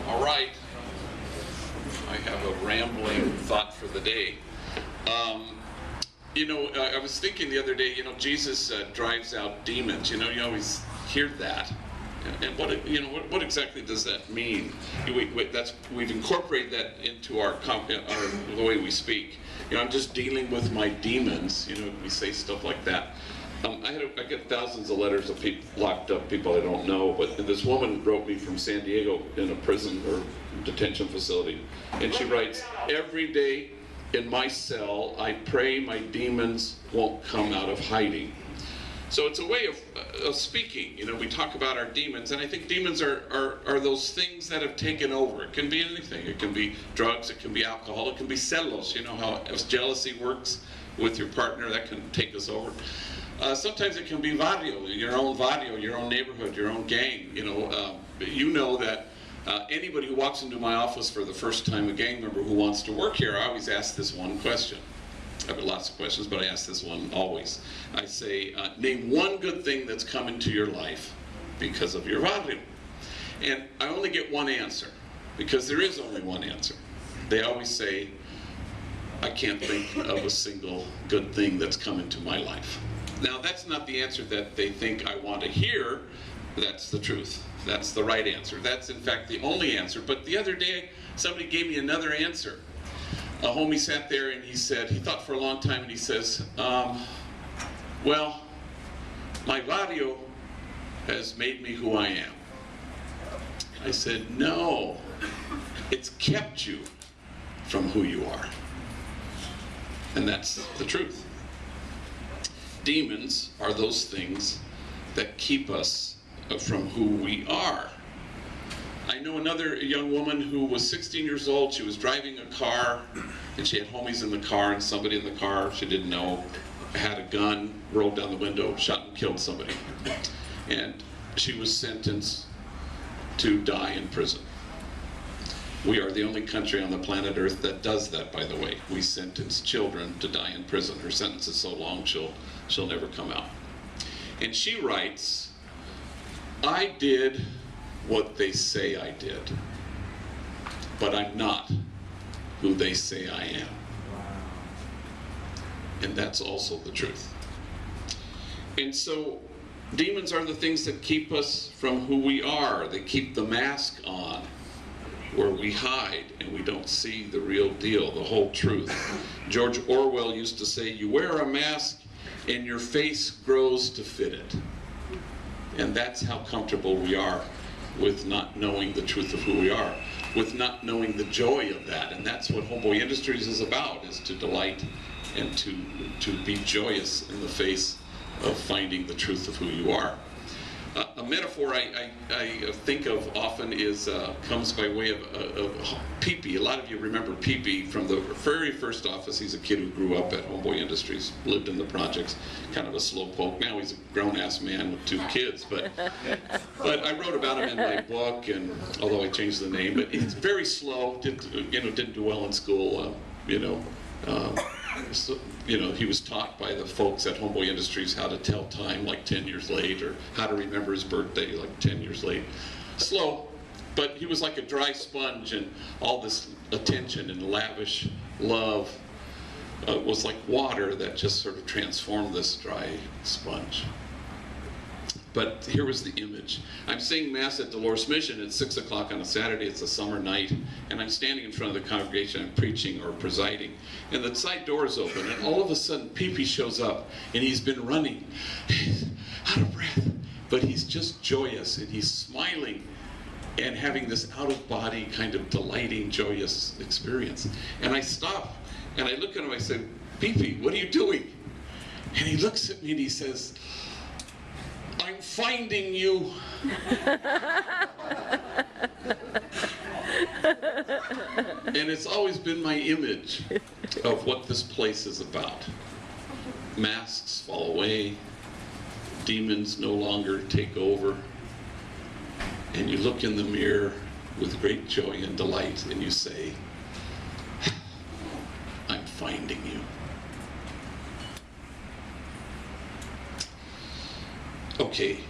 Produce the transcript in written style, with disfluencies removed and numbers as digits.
All right. I have a rambling thought for the day. I was thinking the other day, Jesus drives out demons. You always hear that. And what exactly does that mean? We've incorporated that into the way we speak. I'm just dealing with my demons. We say stuff like that. I get thousands of letters of people locked up, people I don't know, but this woman wrote me from San Diego in a prison or detention facility, and she writes, "Every day in my cell, I pray my demons won't come out of hiding." So it's a way of speaking. We talk about our demons, and I think demons are those things that have taken over. It can be anything. It can be drugs, it can be alcohol, it can be celos. How jealousy works with your partner, that can take us over. Sometimes it can be barrio, your own neighborhood, your own gang. That anybody who walks into my office for the first time, a gang member who wants to work here, I always ask this one question. I have lots of questions, but I ask this one always. I say, name one good thing that's come into your life because of your barrio. And I only get one answer, because there is only one answer. They always say, I can't think of a single good thing that's come into my life. Now, that's not the answer that they think I want to hear. That's the truth. That's the right answer. That's, in fact, the only answer. But the other day, somebody gave me another answer. A homie sat there and he said, he thought for a long time, and he says, well, my barrio has made me who I am. I said, no, it's kept you from who you are. And that's the truth. Demons are those things that keep us from who we are. I know another young woman who was 16 years old. She was driving a car, and she had homies in the car, and somebody in the car she didn't know had a gun, rolled down the window, shot and killed somebody. And she was sentenced to die in prison. We are the only country on the planet Earth that does that, by the way. We sentence children to die in prison. Her sentence is so long she'll never come out. And she writes, I did what they say I did, but I'm not who they say I am. And that's also the truth. And so demons are the things that keep us from who we are. They keep the mask on, where we hide and we don't see the real deal, the whole truth. George Orwell used to say, you wear a mask and your face grows to fit it. And that's how comfortable we are with not knowing the truth of who we are, with not knowing the joy of that. And that's what Homeboy Industries is about, is to delight and to be joyous in the face of finding the truth of who you are. A metaphor I think of often comes by way of Pee-Pee. A lot of you remember Pee-Pee from the very first office. He's a kid who grew up at Homeboy Industries, lived in the projects, kind of a slowpoke. Now he's a grown-ass man with 2 kids, but I wrote about him in my book, and although I changed the name, but he's very slow. Didn't do well in school. So, he was taught by the folks at Homeboy Industries how to tell time like 10 years late, or how to remember his birthday like 10 years late. Slow, but he was like a dry sponge, and all this attention and lavish love was like water that just sort of transformed this dry sponge. But here was the image. I'm saying Mass at Dolores Mission at 6 o'clock on a Saturday. It's a summer night, and I'm standing in front of the congregation. I'm preaching or presiding, and the side door is open, and all of a sudden Pee-Pee shows up, and he's been running. He's out of breath, but he's just joyous, and he's smiling and having this out-of-body kind of delighting, joyous experience. And I stop, and I look at him, I say, Pee-Pee, what are you doing? And he looks at me and he says, I'm finding you. And it's always been my image of what this place is about. Masks fall away, demons no longer take over, and you look in the mirror with great joy and delight, and you say, I'm finding you. Okay.